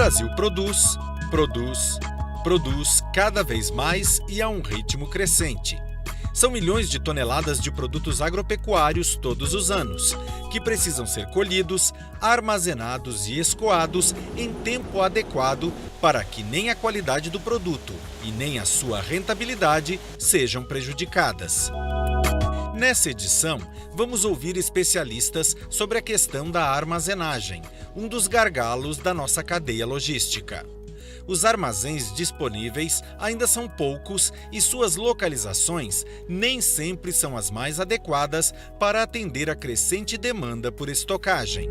Brasil produz, produz, produz cada vez mais e a um ritmo crescente. São milhões de toneladas de produtos agropecuários todos os anos, que precisam ser colhidos, armazenados e escoados em tempo adequado para que nem a qualidade do produto e nem a sua rentabilidade sejam prejudicadas. Nessa edição, vamos ouvir especialistas sobre a questão da armazenagem, um dos gargalos da nossa cadeia logística. Os armazéns disponíveis ainda são poucos e suas localizações nem sempre são as mais adequadas para atender a crescente demanda por estocagem.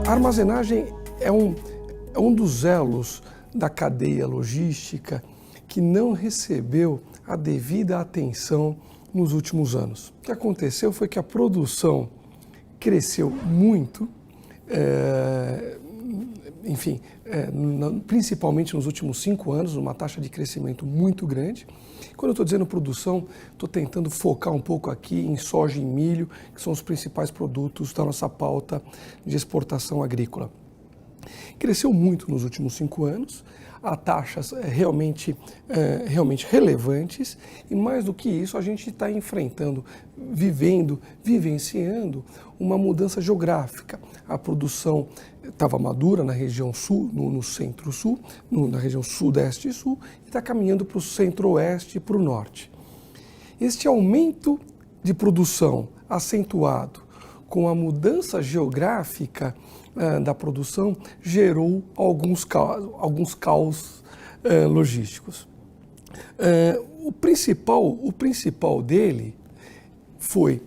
A armazenagem é um dos elos da cadeia logística que não recebeu a devida atenção nos últimos anos. O que aconteceu foi que a produção cresceu muito, principalmente nos últimos 5 anos, uma taxa de crescimento muito grande. Quando eu estou dizendo produção, estou tentando focar um pouco aqui em soja e milho, que são os principais produtos da nossa pauta de exportação agrícola. Cresceu muito nos últimos 5 anos, a taxas realmente relevantes, e mais do que isso, a gente está enfrentando, vivenciando uma mudança geográfica. A produção estava madura na região sul, no centro-sul, na região sudeste e sul, e está caminhando para o centro-oeste e para o norte. Este aumento de produção acentuado com a mudança geográfica da produção gerou alguns caos logísticos. O principal dele foi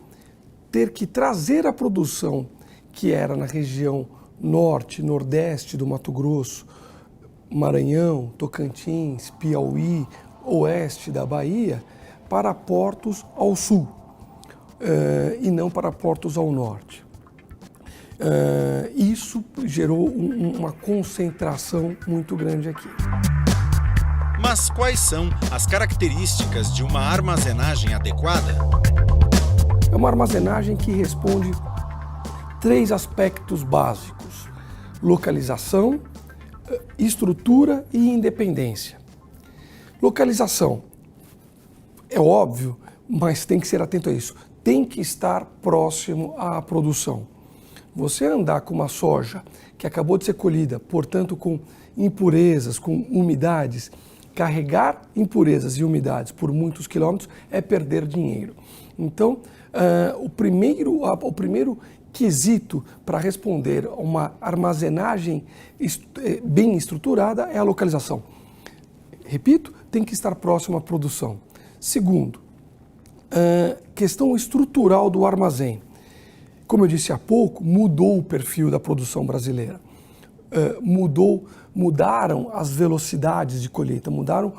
ter que trazer a produção que era na região norte, nordeste do Mato Grosso, Maranhão, Tocantins, Piauí, oeste da Bahia, para portos ao sul e não para portos ao norte. Isso gerou uma concentração muito grande aqui. Mas quais são as características de uma armazenagem adequada? É uma armazenagem que responde 3 aspectos básicos: localização, estrutura e independência. Localização, é óbvio, mas tem que ser atento a isso. Tem que estar próximo à produção. Você andar com uma soja que acabou de ser colhida, portanto com impurezas, com umidades, carregar impurezas e umidades por muitos quilômetros é perder dinheiro. Então, o primeiro quesito para responder a uma armazenagem bem estruturada é a localização. Repito, tem que estar próximo à produção. Segundo, questão estrutural do armazém. Como eu disse há pouco, mudou o perfil da produção brasileira. Mudaram as velocidades de colheita, mudaram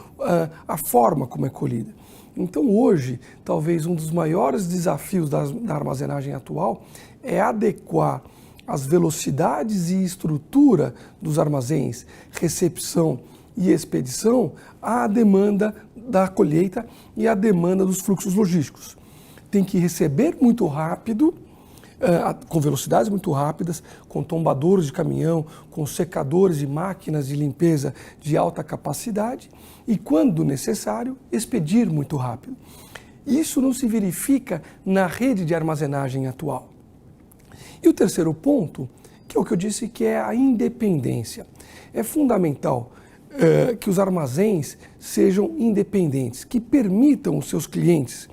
a forma como é colhida. Então hoje, talvez um dos maiores desafios da armazenagem atual é adequar as velocidades e estrutura dos armazéns, recepção e expedição à demanda da colheita e à demanda dos fluxos logísticos. Tem que receber muito rápido, com velocidades muito rápidas, com tombadores de caminhão, com secadores e máquinas de limpeza de alta capacidade e, quando necessário, expedir muito rápido. Isso não se verifica na rede de armazenagem atual. E o terceiro ponto, que é o que eu disse, que é a independência. É fundamental que os armazéns sejam independentes, que permitam os seus clientes,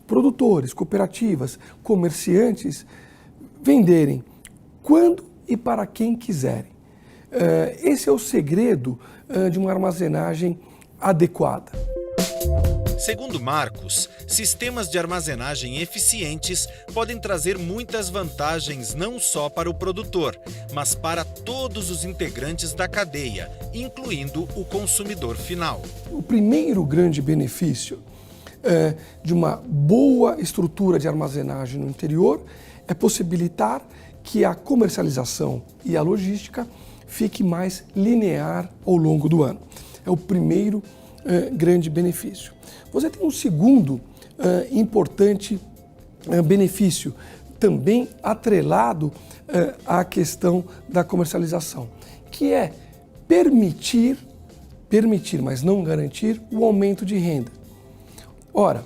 produtores, cooperativas, comerciantes, venderem quando e para quem quiserem. Esse é o segredo de uma armazenagem adequada. Segundo Marcos, sistemas de armazenagem eficientes podem trazer muitas vantagens não só para o produtor, mas para todos os integrantes da cadeia, incluindo o consumidor final. O primeiro grande benefício de uma boa estrutura de armazenagem no interior é possibilitar que a comercialização e a logística fique mais linear ao longo do ano. É o primeiro grande benefício. Você tem um segundo importante benefício também atrelado à questão da comercialização, que é permitir, mas não garantir, o aumento de renda. Ora,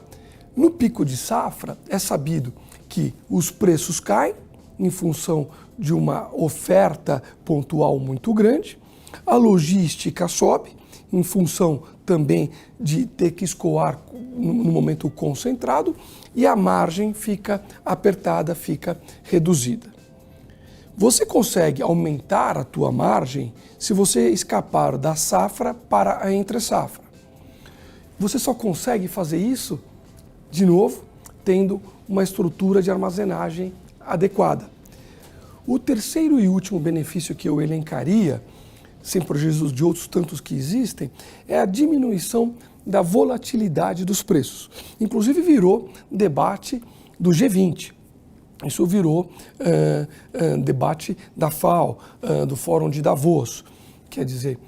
no pico de safra, é sabido que os preços caem em função de uma oferta pontual muito grande, a logística sobe em função também de ter que escoar no momento concentrado e a margem fica apertada, fica reduzida. Você consegue aumentar a tua margem se você escapar da safra para a entre-safra. Você só consegue fazer isso, de novo, tendo uma estrutura de armazenagem adequada. O terceiro e último benefício que eu elencaria, sem prejuízo de outros tantos que existem, é a diminuição da volatilidade dos preços. Inclusive virou debate do G20. Isso virou debate da FAO, do Fórum de Davos. Quer dizer,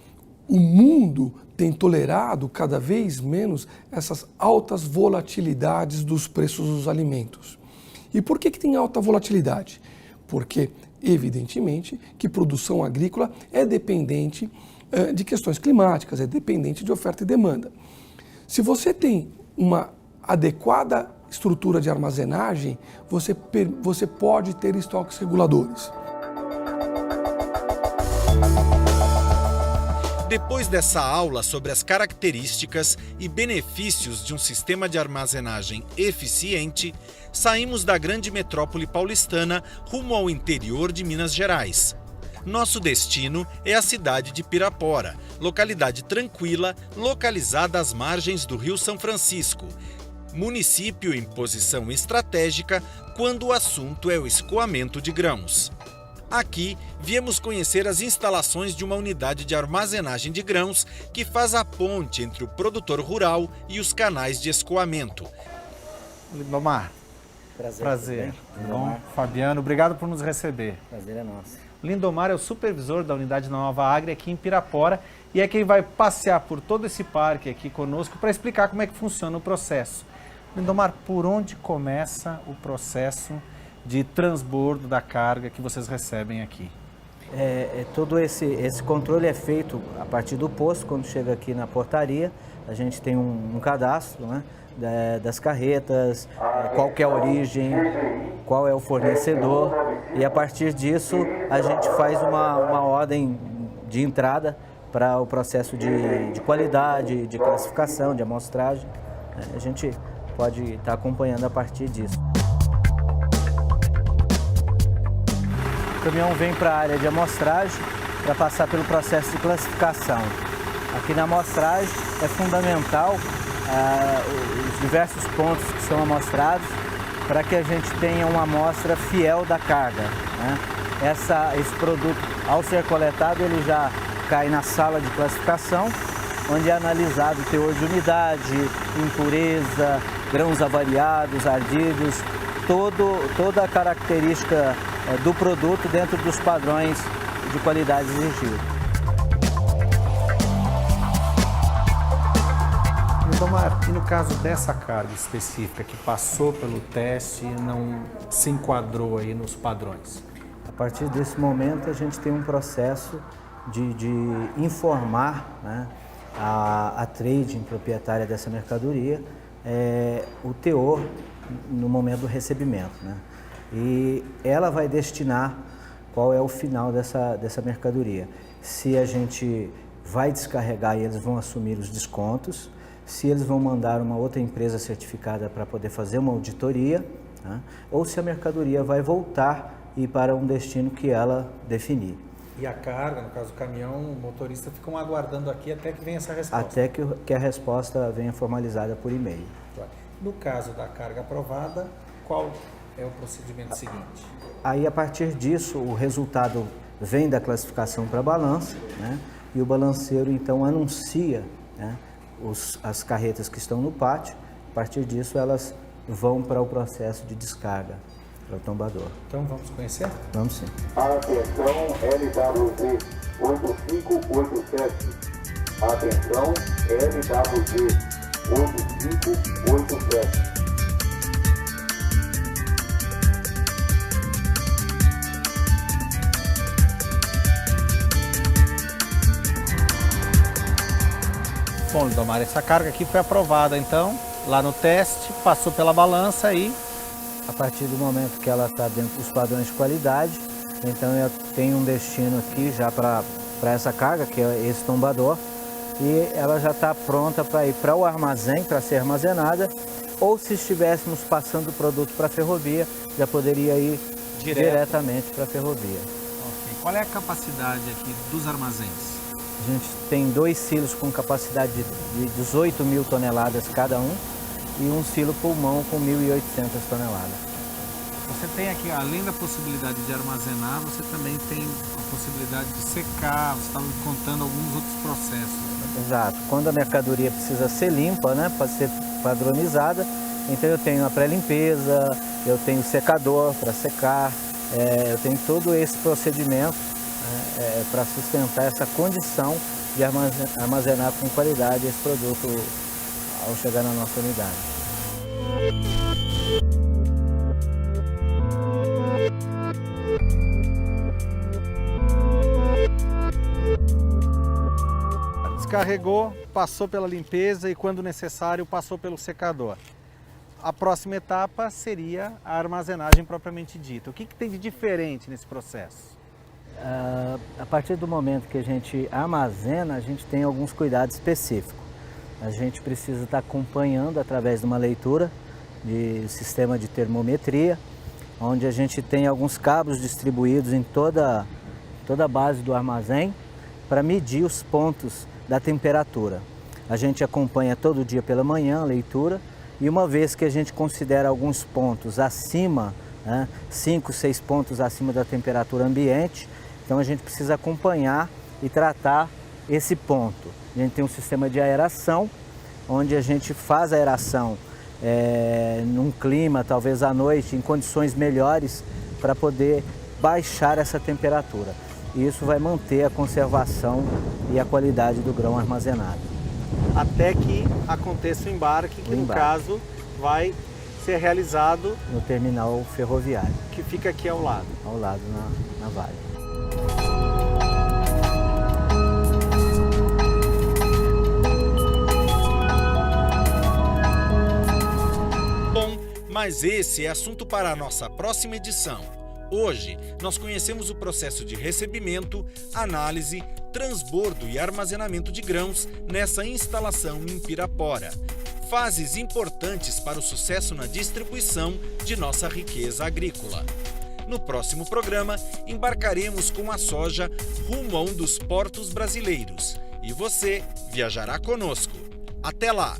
o mundo tem tolerado cada vez menos essas altas volatilidades dos preços dos alimentos. E por que tem alta volatilidade? Porque, evidentemente, que produção agrícola é dependente de questões climáticas, é dependente de oferta e demanda. Se você tem uma adequada estrutura de armazenagem, você pode ter estoques reguladores. Depois dessa aula sobre as características e benefícios de um sistema de armazenagem eficiente, saímos da grande metrópole paulistana rumo ao interior de Minas Gerais. Nosso destino é a cidade de Pirapora, localidade tranquila, localizada às margens do Rio São Francisco, município em posição estratégica quando o assunto é o escoamento de grãos. Aqui, viemos conhecer as instalações de uma unidade de armazenagem de grãos que faz a ponte entre produtor rural e os canais de escoamento. Lindomar, prazer. Tudo bom? Fabiano, obrigado por nos receber. Prazer é nosso. Lindomar é o supervisor da unidade Nova Agri aqui em Pirapora e é quem vai passear por todo esse parque aqui conosco para explicar como é que funciona o processo. Lindomar, por onde começa o processo de transbordo da carga que vocês recebem aqui? Todo esse controle é feito a partir do posto. Quando chega aqui na portaria, a gente tem um cadastro, né, das carretas, qual que é a origem, qual é o fornecedor, e a partir disso a gente faz uma ordem de entrada para o processo de qualidade, de classificação, de amostragem. A gente pode estar acompanhando a partir disso. O caminhão vem para a área de amostragem para passar pelo processo de classificação. Aqui na amostragem é fundamental os diversos pontos que são amostrados para que a gente tenha uma amostra fiel da carga, né? Esse produto, ao ser coletado, ele já cai na sala de classificação, onde é analisado o teor de umidade, impureza, grãos avariados, ardidos, toda a característica do produto dentro dos padrões de qualidade exigidos. Lindomar, e no caso dessa carga específica que passou pelo teste e não se enquadrou aí nos padrões? A partir desse momento a gente tem um processo de informar, né, a trading proprietária dessa mercadoria o teor no momento do recebimento, né? E ela vai destinar qual é o final dessa mercadoria. Se a gente vai descarregar e eles vão assumir os descontos, se eles vão mandar uma outra empresa certificada para poder fazer uma auditoria, né? Ou se a mercadoria vai voltar e ir para um destino que ela definir. E a carga, no caso do caminhão, o motorista ficam aguardando aqui até que venha essa resposta? Até que a resposta venha formalizada por e-mail. No caso da carga aprovada, qual é o procedimento seguinte? Aí, a partir disso, o resultado vem da classificação para a balança, né? E o balanceiro, então, anuncia, né, as carretas que estão no pátio. A partir disso, elas vão para o processo de descarga, para o tombador. Então, vamos conhecer? Vamos sim. Atenção, LWZ 8587. Atenção, LWZ 8587. Bom, Lindomar, essa carga aqui foi aprovada, então, lá no teste, passou pela balança e... A partir do momento que ela está dentro dos padrões de qualidade, então eu tenho um destino aqui já para essa carga, que é esse tombador, e ela já está pronta para ir para o armazém, para ser armazenada, ou se estivéssemos passando o produto para a ferrovia, já poderia ir diretamente para a ferrovia. Okay. Qual é a capacidade aqui dos armazéns? A gente tem 2 silos com capacidade de 18 mil toneladas cada um e um silo pulmão com 1.800 toneladas. Você tem aqui, além da possibilidade de armazenar, você também tem a possibilidade de secar, você estava contando alguns outros processos. Exato. Quando a mercadoria precisa ser limpa, né, para ser padronizada, então eu tenho a pré-limpeza, eu tenho o secador para secar, eu tenho todo esse procedimento para sustentar essa condição de armazenar com qualidade esse produto ao chegar na nossa unidade. Descarregou, passou pela limpeza e, quando necessário, passou pelo secador. A próxima etapa seria a armazenagem propriamente dita. O que tem de diferente nesse processo? A partir do momento que a gente armazena, a gente tem alguns cuidados específicos. A gente precisa estar acompanhando através de uma leitura de sistema de termometria, onde a gente tem alguns cabos distribuídos em toda a base do armazém para medir os pontos da temperatura. A gente acompanha todo dia pela manhã a leitura e, uma vez que a gente considera alguns pontos acima, 5, 6 pontos acima da temperatura ambiente, então a gente precisa acompanhar e tratar esse ponto. A gente tem um sistema de aeração, onde a gente faz a aeração num clima, talvez à noite, em condições melhores, para poder baixar essa temperatura. E isso vai manter a conservação e a qualidade do grão armazenado. Até que aconteça o embarque, que no caso vai ser realizado no terminal ferroviário, que fica aqui ao lado. Ao lado, na Vale. Bom, mas esse é assunto para a nossa próxima edição. Hoje, nós conhecemos o processo de recebimento, análise, transbordo e armazenamento de grãos nessa instalação em Pirapora. Fases importantes para o sucesso na distribuição de nossa riqueza agrícola. No próximo programa, embarcaremos com a soja rumo a um dos portos brasileiros. E você viajará conosco. Até lá!